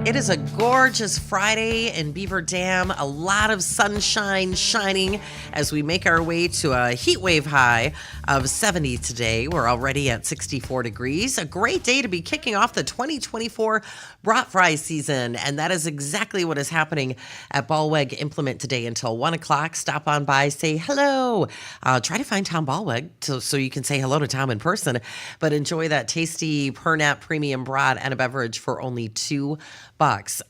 It is a gorgeous Friday in Beaver Dam. A lot of sunshine shining as we make our way to a heat wave high of 70 today. We're already at 64 degrees. A great day to be kicking off the 2024 brat fry season. And that is exactly what is happening at Ballweg Implement today until 1 o'clock. Stop on by, say hello. Try to find Tom Ballweg so you can say hello to Tom in person. But enjoy that tasty Pernat Premium Brat and a beverage for only $2.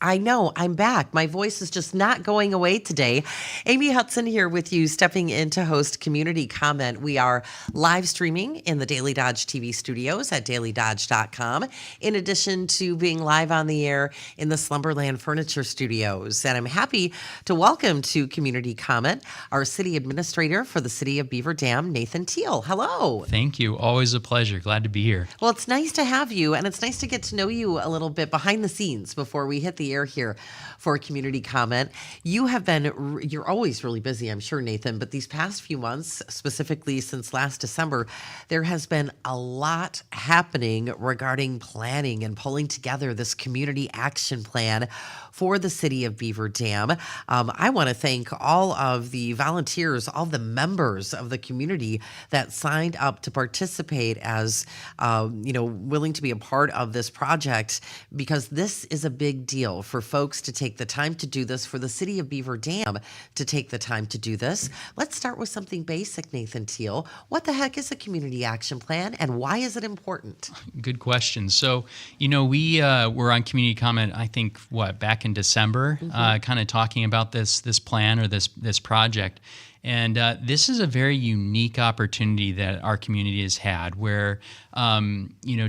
I know, I'm back. My voice is just not going away today. Amy Hudson here with you, stepping in to host Community Comment. We are live streaming in the Daily Dodge TV studios at dailydodge.com, in addition to being live on the air in the Slumberland Furniture Studios. And I'm happy to welcome to Community Comment our city administrator for the city of Beaver Dam, Nathan Thiel. Hello. Thank you. Always a pleasure. Glad to be here. Well, it's nice to have you, and it's nice to get to know you a little bit behind the scenes before we hit the air here for Community Comment. You're always really busy, I'm sure, Nathan, but these past few months, specifically since last December, there has been a lot happening regarding planning and pulling together this community action plan for the city of Beaver Dam. I want to thank all of the volunteers, all the members of the community that signed up to participate as, willing to be a part of this project, because this is a big deal for folks to take the time to do this, for the city of Beaver Dam to take the time to do this. Let's start with something basic, Nathan Thiel. What the heck is a community action plan, and why is it important? Good question. So, we were on Community Comment, I think, back in December, kind of talking about this plan or this project. And this is a very unique opportunity that our community has had where,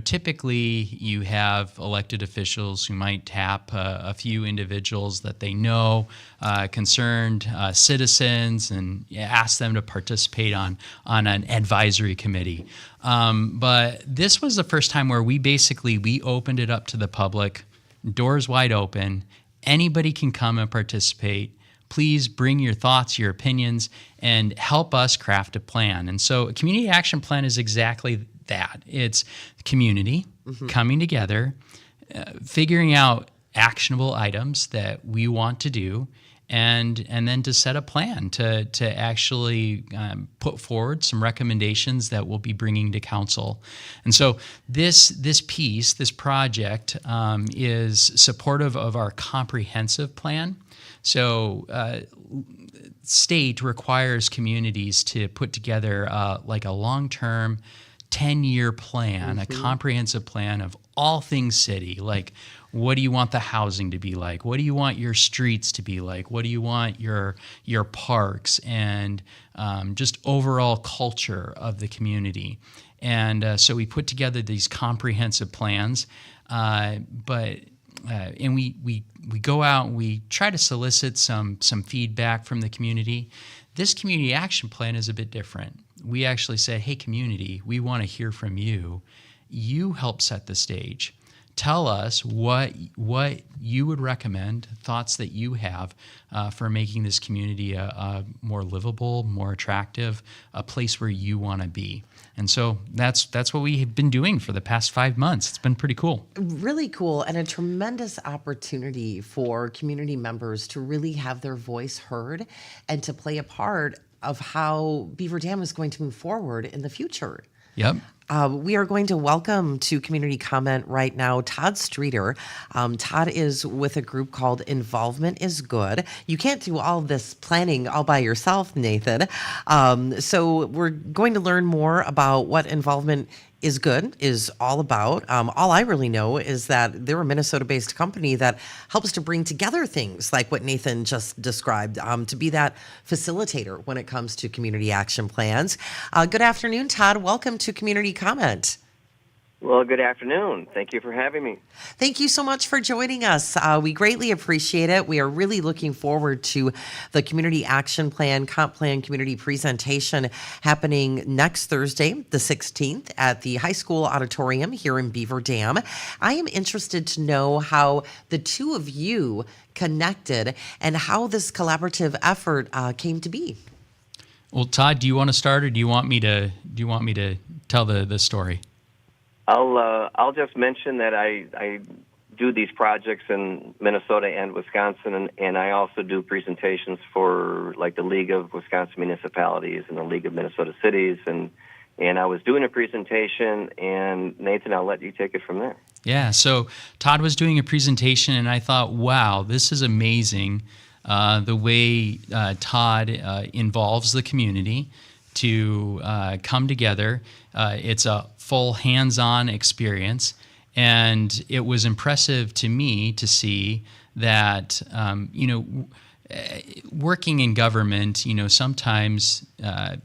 typically you have elected officials who might tap a few individuals that they know, concerned citizens, and ask them to participate on an advisory committee. But this was the first time where we opened it up to the public, doors wide open. Anybody can come and participate. Please bring your thoughts, your opinions, and help us craft a plan. And so a community action plan is exactly that. It's community coming together, figuring out actionable items that we want to do, and then to set a plan to actually put forward some recommendations that we'll be bringing to council. And so this project is supportive of our comprehensive plan. So state requires communities to put together like a long-term 10-year plan, a comprehensive plan of all things city. Like, what do you want the housing to be like? What do you want your streets to be like? What do you want your parks and just overall culture of the community? And so we put together these comprehensive plans, and we go out and we try to solicit some feedback from the community. This community action plan is a bit different. We actually said, hey, community, we want to hear from you. You help set the stage. Tell us what you would recommend, thoughts that you have for making this community a more livable, more attractive, a place where you want to be. And so that's what we have been doing for the past 5 months. It's been pretty cool. Really cool, and a tremendous opportunity for community members to really have their voice heard and to play a part of how Beaver Dam is going to move forward in the future. Yep. We are going to welcome to Community Comment right now Todd Streeter. Todd is with a group called Involvement is Good. You can't do all this planning all by yourself, Nathan. So we're going to learn more about what Involvement is Good is all about. All I really know is that they're a Minnesota-based company that helps to bring together things like what Nathan just described, to be that facilitator when it comes to community action plans. Good afternoon, Todd. Welcome to Community Comment. Well, good afternoon. Thank you for having me. Thank you so much for joining us. We greatly appreciate it. We are really looking forward to the Community Action Plan, Comp Plan Community presentation happening next Thursday, the 16th, at the high school auditorium here in Beaver Dam. I am interested to know how the two of you connected and how this collaborative effort came to be. Well, Todd, do you want to start, or do you want me to tell the story? I'll just mention that I do these projects in Minnesota and Wisconsin, and I also do presentations for like the League of Wisconsin Municipalities and the League of Minnesota Cities, and I was doing a presentation, and Nathan, I'll let you take it from there. Yeah, so Todd was doing a presentation, and I thought, wow, this is amazing, the way Todd involves the community to come together. It's a full hands-on experience, and it was impressive to me to see that, working in government, sometimes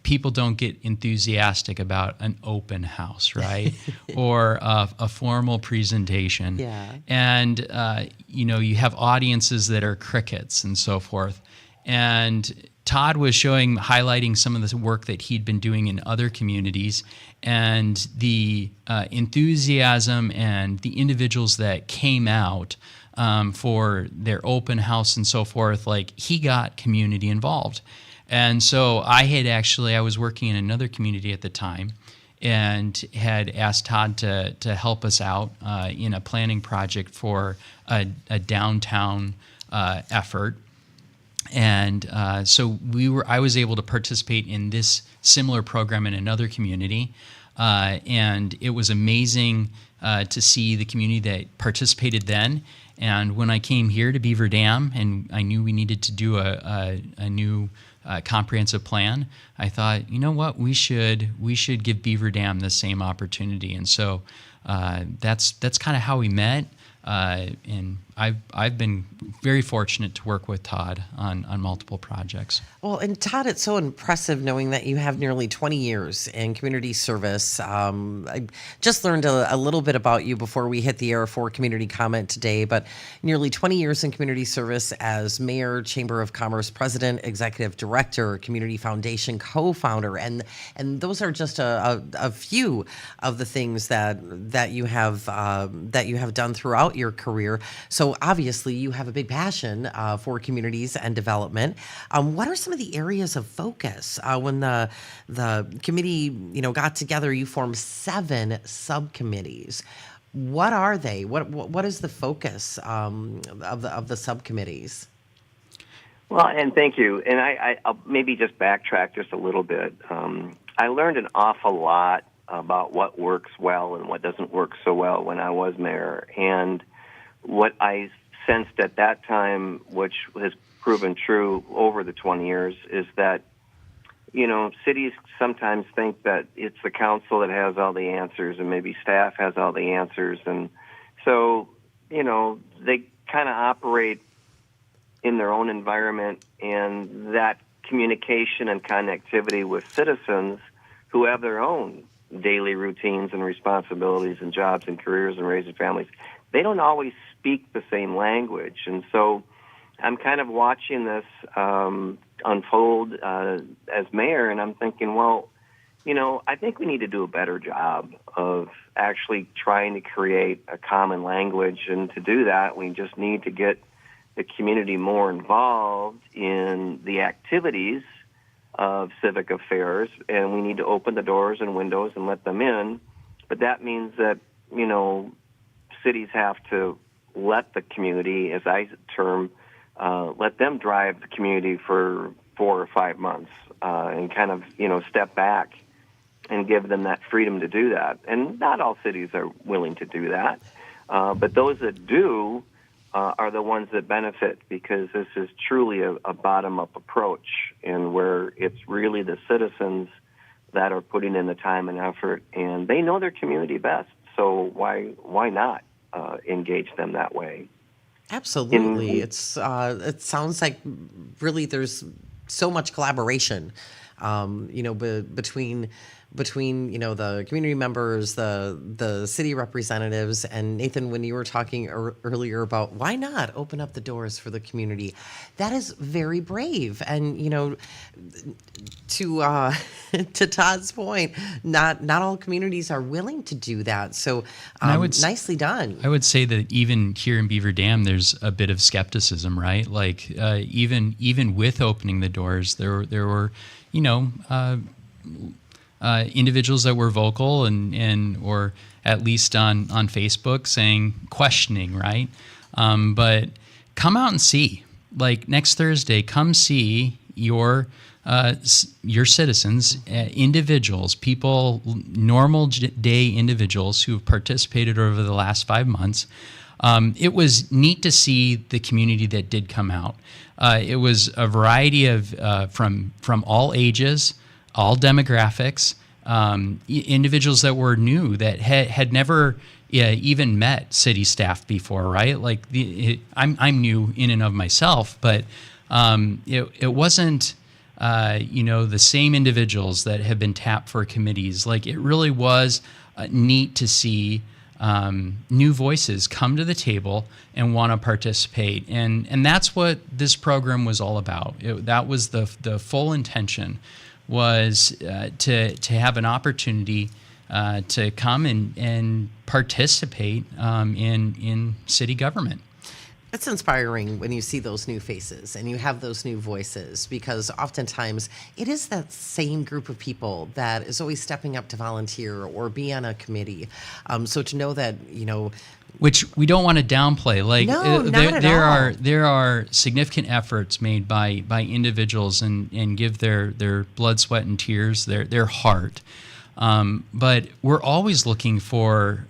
people don't get enthusiastic about an open house, right? Or a formal presentation. Yeah. And, you have audiences that are crickets and so forth. And Todd was highlighting some of the work that he'd been doing in other communities, and the enthusiasm and the individuals that came out for their open house and so forth, like he got community involved. And so I was working in another community at the time and had asked Todd to help us out in a planning project for a downtown effort. And so I was able to participate in this similar program in another community. And it was amazing to see the community that participated then. And when I came here to Beaver Dam and I knew we needed to do a new comprehensive plan, I thought, you know what, we should give Beaver Dam the same opportunity. And so that's kind of how we met. And I've been very fortunate to work with Todd on multiple projects. Well, and Todd, it's so impressive knowing that you have nearly 20 years in community service. I just learned a little bit about you before we hit the air for community comment today, but nearly 20 years in community service as mayor, Chamber of Commerce president, executive director, community foundation co-founder, and those are just a few of the things that you have done throughout your career. So obviously you have a big passion for communities and development. What are some of the areas of focus when the committee got together? You formed 7 subcommittees. What are they? What is the focus of the subcommittees? Well, and thank you. And I'll maybe just backtrack just a little bit. I learned an awful lot about what works well and what doesn't work so well when I was mayor. And what I sensed at that time, which has proven true over the 20 years, is that, cities sometimes think that it's the council that has all the answers and maybe staff has all the answers. And so, they kind of operate in their own environment, and that communication and connectivity with citizens who have their own daily routines and responsibilities and jobs and careers and raising families, they don't always speak the same language. And so I'm kind of watching this unfold as mayor, and I'm thinking, well, I think we need to do a better job of actually trying to create a common language. And to do that, we just need to get the community more involved in the activities of civic affairs, and we need to open the doors and windows and let them in. But that means that, cities have to let the community, as I term, let them drive the community for 4 or 5 months and kind of, step back and give them that freedom to do that. And not all cities are willing to do that. But those that do are the ones that benefit, because this is truly a bottom-up approach, and where it's really the citizens that are putting in the time and effort, and they know their community best. So why not engage them that way? Absolutely. It sounds like really there's so much collaboration, between the community members, the city representatives. And Nathan, when you were talking earlier about why not open up the doors for the community, that is very brave. And to Todd's point, not all communities are willing to do that. So nicely done. I would say that even here in Beaver Dam, there's a bit of skepticism, right? Like even with opening the doors, there were individuals that were vocal and or at least on Facebook saying, questioning, right? But come out and see. Like next Thursday, come see your citizens, individuals, people, normal day individuals who have participated over the last 5 months. It was neat to see the community that did come out. It was a variety of from all ages, all demographics, individuals that were new that had never even met city staff before, right? Like I'm new in and of myself, but it wasn't the same individuals that have been tapped for committees. Like it really was neat to see new voices come to the table and want to participate, and that's what this program was all about. That was the full intention, was to have an opportunity to come and participate in city government. It's inspiring when you see those new faces and you have those new voices, because oftentimes it is that same group of people that is always stepping up to volunteer or be on a committee. So to know that, which we don't want to downplay. Like No, not at all. there are significant efforts made by individuals and give their blood, sweat, and tears, their heart. But we're always looking for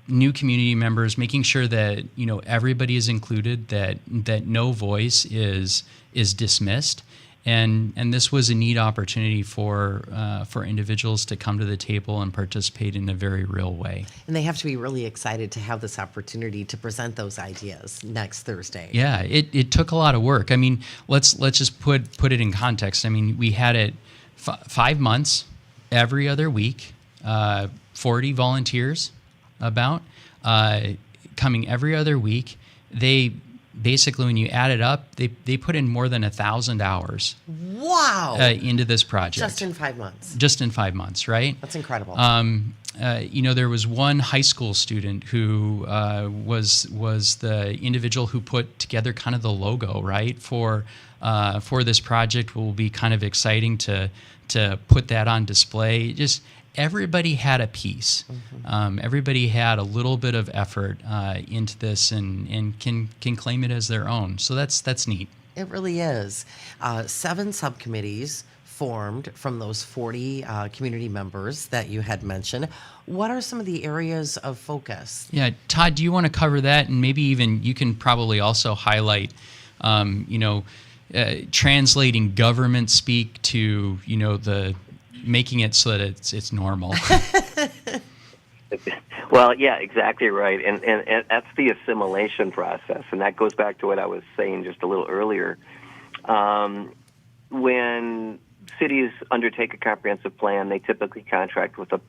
new community members, making sure that everybody is included, that no voice is dismissed. And this was a neat opportunity for individuals to come to the table and participate in a very real way. And they have to be really excited to have this opportunity to present those ideas next Thursday. Yeah, it took a lot of work. I mean, let's just put it in context. I mean, we had it 5 months, every other week, 40 volunteers coming every other week. They basically, when you add it up, they put in more than 1,000 hours. Wow! Into this project. Just in 5 months. Just in 5 months, right? That's incredible. There was one high school student who was the individual who put together kind of the logo, right, for this project. Will be kind of exciting to put that on display. Just everybody had a piece. Mm-hmm. Everybody had a little bit of effort into this and can claim it as their own. So that's neat. It really is. 7 subcommittees formed from those 40 community members that you had mentioned. What are some of the areas of focus? Yeah, Todd, do you want to cover that? And maybe even you can probably also highlight, translating government speak to, the making it so that it's normal. Well, yeah, exactly right. And that's the assimilation process. And that goes back to what I was saying just a little earlier. When cities undertake a comprehensive plan, they typically contract with a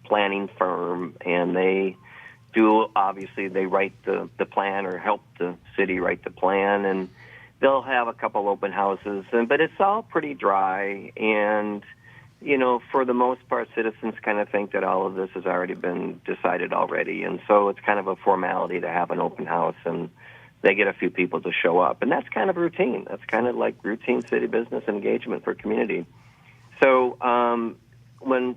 planning firm, and they write the plan or help the city write the plan, and they'll have a couple open houses, but it's all pretty dry. And for the most part, citizens kind of think that all of this has already been decided already. And so it's kind of a formality to have an open house, and they get a few people to show up. And that's kind of routine. That's kind of like routine city business engagement for community. So when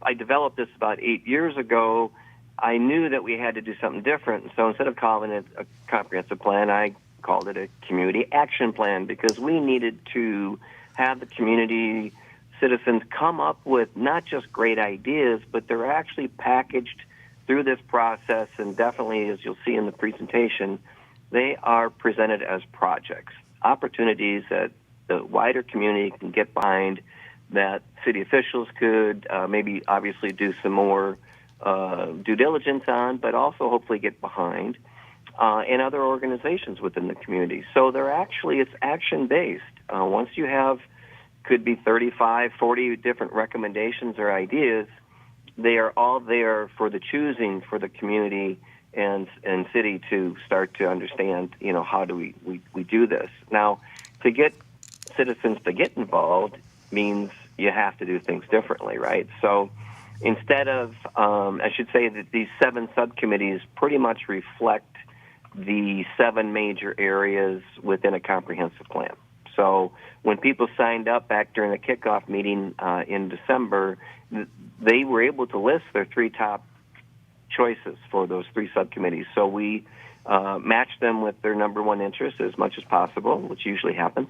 I developed this about 8 years ago, I knew that we had to do something different. So instead of calling it a comprehensive plan, I called it a community action plan, because we needed to have the community citizens come up with not just great ideas, but they're actually packaged through this process. And definitely, as you'll see in the presentation, they are presented as projects, opportunities that the wider community can get behind, that city officials could maybe obviously do some more due diligence on, but also hopefully get behind, and other organizations within the community. So it's action-based. Once you have, could be 35, 40 different recommendations or ideas, they are all there for the choosing for the community and city to start to understand, how do we do this. Now, to get citizens to get involved means you have to do things differently, right? So instead of, I should say that these 7 subcommittees pretty much reflect the 7 major areas within a comprehensive plan. So when people signed up back during the kickoff meeting in December, they were able to list their 3 top choices for those 3 subcommittees. So we matched them with their number 1 interest as much as possible, which usually happens.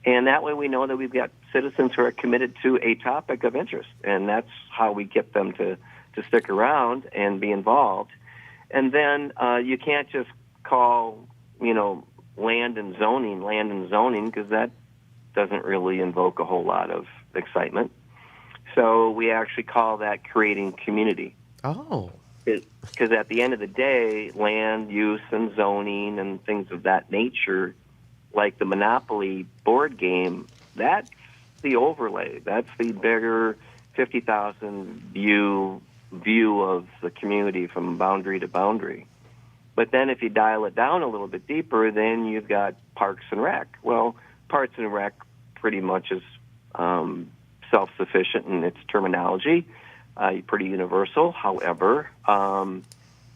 And that way we know that we've got citizens who are committed to a topic of interest, and that's how we get them to stick around and be involved. And then you can't just call, land and zoning, because that doesn't really invoke a whole lot of excitement. So we actually call that creating community. Oh. Because at the end of the day, land use and zoning and things of that nature, like the Monopoly board game, that's the overlay. That's the bigger 50,000 view of the community from boundary to boundary. But then if you dial it down a little bit deeper, then you've got Parks and Rec. Well, Parks and Rec pretty much is self-sufficient in its terminology, pretty universal. However,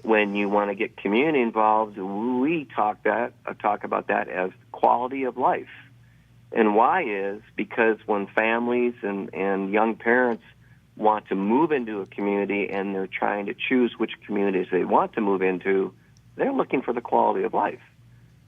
when you want to get community involved, we talk about that as quality of life. And why is because when families and young parents want to move into a community and they're trying to choose which communities they want to move into, they're looking for the quality of life.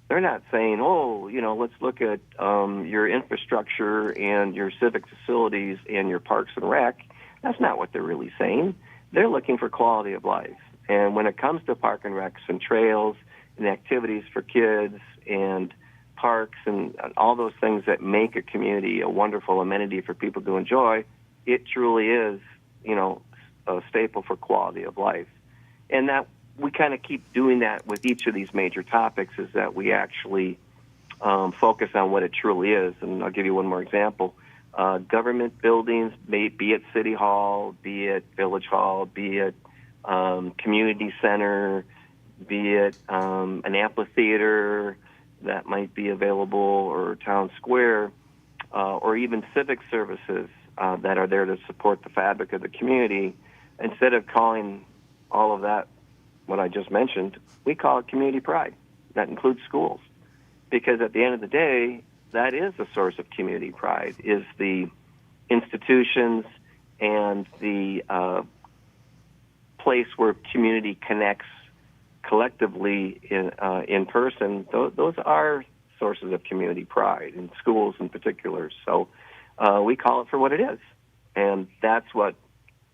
They're not saying, let's look at your infrastructure and your civic facilities and your Parks and Rec. That's not what they're really saying. They're looking for quality of life. And when it comes to park and recs and trails and activities for kids and parks and all those things that make a community a wonderful amenity for people to enjoy, it truly is, a staple for quality of life. And that we kind of keep doing that with each of these major topics, is that we actually focus on what it truly is. And I'll give you one more example. Government buildings, be it City Hall, be it Village Hall, be it community center, be it an amphitheater that might be available, or town square, or even civic services that are there to support the fabric of the community. Instead of calling all of that what I just mentioned, we call it community pride. That includes schools. Because at the end of the day, that is a source of community pride, is the institutions and the place where community connects collectively in person. Those are sources of community pride, in schools in particular. So we call it for what it is. And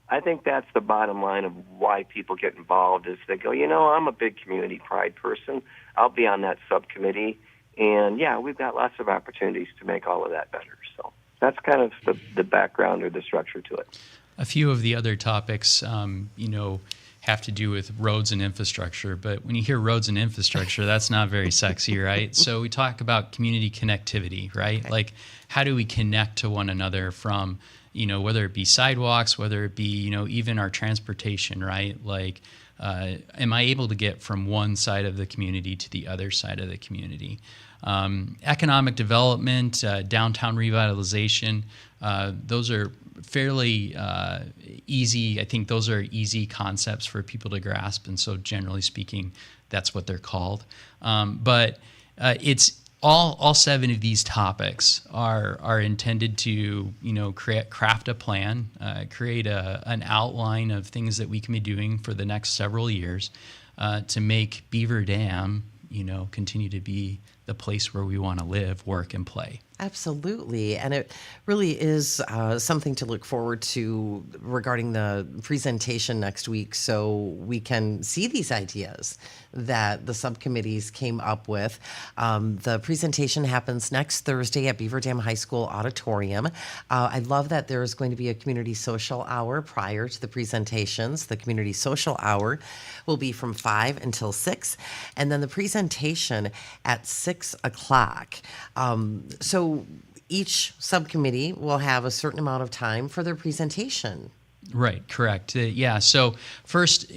I think that's the bottom line of why people get involved, is they go, I'm a big community pride person. I'll be on that subcommittee. And, we've got lots of opportunities to make all of that better. So that's kind of the background or the structure to it. A few of the other topics, have to do with roads and infrastructure. But when you hear roads and infrastructure, that's not very sexy, right? So we talk about community connectivity, right? Okay. Like, how do we connect to one another from, whether it be sidewalks, whether it be, even our transportation, right? Like, am I able to get from one side of the community to the other side of the community? Economic development, downtown revitalization, those are fairly easy. I think those are easy concepts for people to grasp, and so generally speaking, that's what they're called. But it's all 7 of these topics are intended to craft a plan, create an outline of things that we can be doing for the next several years to make Beaver Dam continue to be the place where we want to live, work, and play. Absolutely. And it really is something to look forward to regarding the presentation next week, so we can see these ideas that the subcommittees came up with. The presentation happens next Thursday at Beaver Dam High School Auditorium. I love that there is going to be a community social hour prior to the presentations. The community social hour will be from 5 until 6, and then the presentation at 6 o'clock. So each subcommittee will have a certain amount of time for their presentation. Right, correct. So first,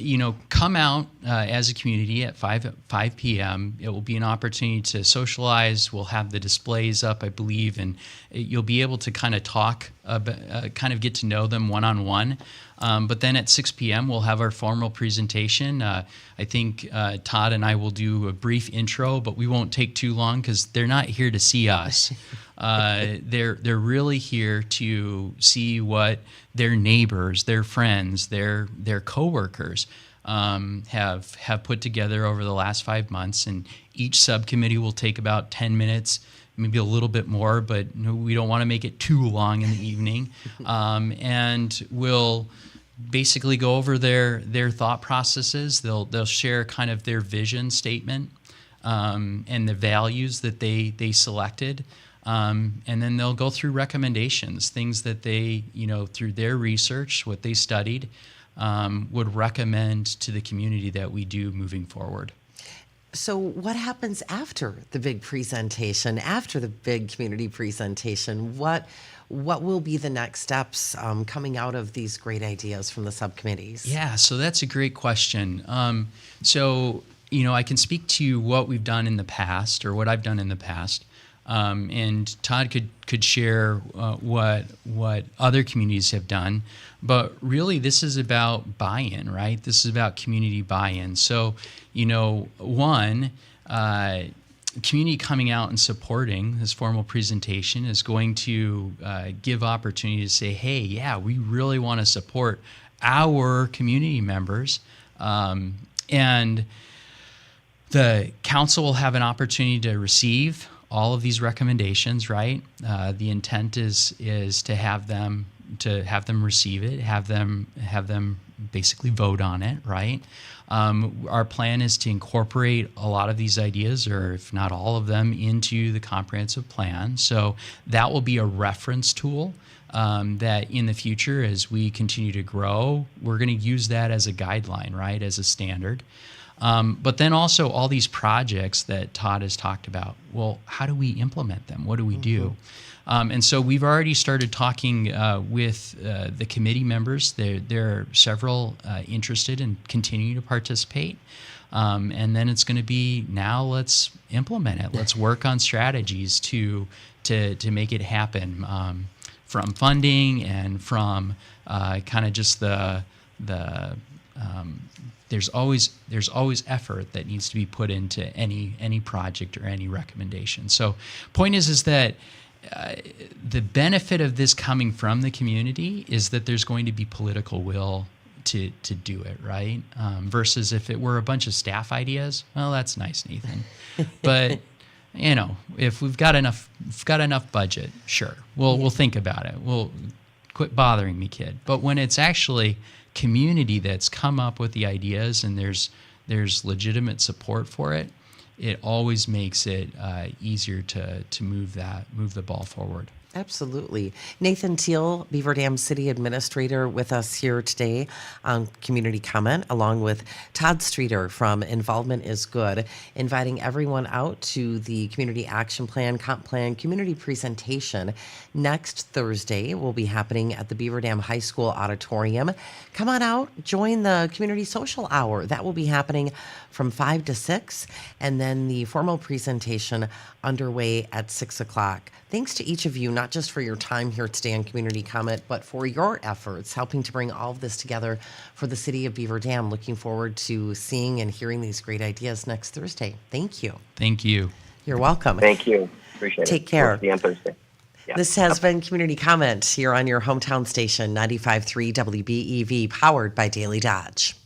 come out as a community at 5 p.m. It will be an opportunity to socialize. We'll have the displays up, I believe, and you'll be able to kind of talk, kind of get to know them one-on-one. But then at 6 p.m., we'll have our formal presentation. I think Todd and I will do a brief intro, but we won't take too long because they're not here to see us. They're really here to see what their neighbors, their friends, their coworkers have put together over the last 5 months. And each subcommittee will take about 10 minutes, maybe a little bit more, but we don't want to make it too long in the evening. And we'll basically go over their thought processes. They'll share kind of their vision statement and the values that they selected. And then they'll go through recommendations, things that they, through their research, what they studied, would recommend to the community that we do moving forward. So what happens after the big presentation, after the big community presentation? What will be the next steps coming out of these great ideas from the subcommittees? Yeah, so that's a great question. I can speak to what we've done in the past, or what I've done in the past. And Todd could share what other communities have done. But really, this is about buy-in, right? This is about community buy-in. So, community coming out and supporting this formal presentation is going to give opportunity to say, hey, yeah, we really want to support our community members. And the council will have an opportunity to receive all of these recommendations, right? The intent is to have them receive it, have them basically vote on it, right? Our plan is to incorporate a lot of these ideas, or if not all of them, into the comprehensive plan. So that will be a reference tool that in the future, as we continue to grow, we're going to use that as a guideline, right, as a standard. But then also all these projects that Todd has talked about, well, how do we implement them? What do we do? And so we've already started talking with the committee members. There are several interested in continuing to participate. And then it's going to be, now let's implement it. Let's work on strategies to make it happen, from funding and from kind of just there's always effort that needs to be put into any project or any recommendation. So point is that the benefit of this coming from the community is that there's going to be political will to do it, right? Versus if it were a bunch of staff ideas, well, that's nice, Nathan. But if we've got enough budget, sure, we'll think about it. We'll quit bothering me, kid. But when it's actually community that's come up with the ideas and there's legitimate support for it, it always makes it easier to move the ball forward. Absolutely. Nathan Thiel, Beaver Dam City Administrator, with us here today on Community Comment, along with Todd Streeter from Involvement is Good, inviting everyone out to the Community Action Plan, Comp Plan Community Presentation next Thursday. Will be happening at the Beaver Dam High School Auditorium. Come on out, join the Community Social Hour. That will be happening from 5 to 6, and then the formal presentation underway at 6 o'clock. Thanks to each of you, not just for your time here today on Community Comment, but for your efforts helping to bring all of this together for the city of Beaver Dam. Looking forward to seeing and hearing these great ideas next Thursday. Thank you. Thank you. You're welcome. Thank you. Appreciate it. Take care. We'll see you on Thursday. Yeah. This has been Community Comment here on your hometown station, 95.3 WBEV, powered by Daily Dodge.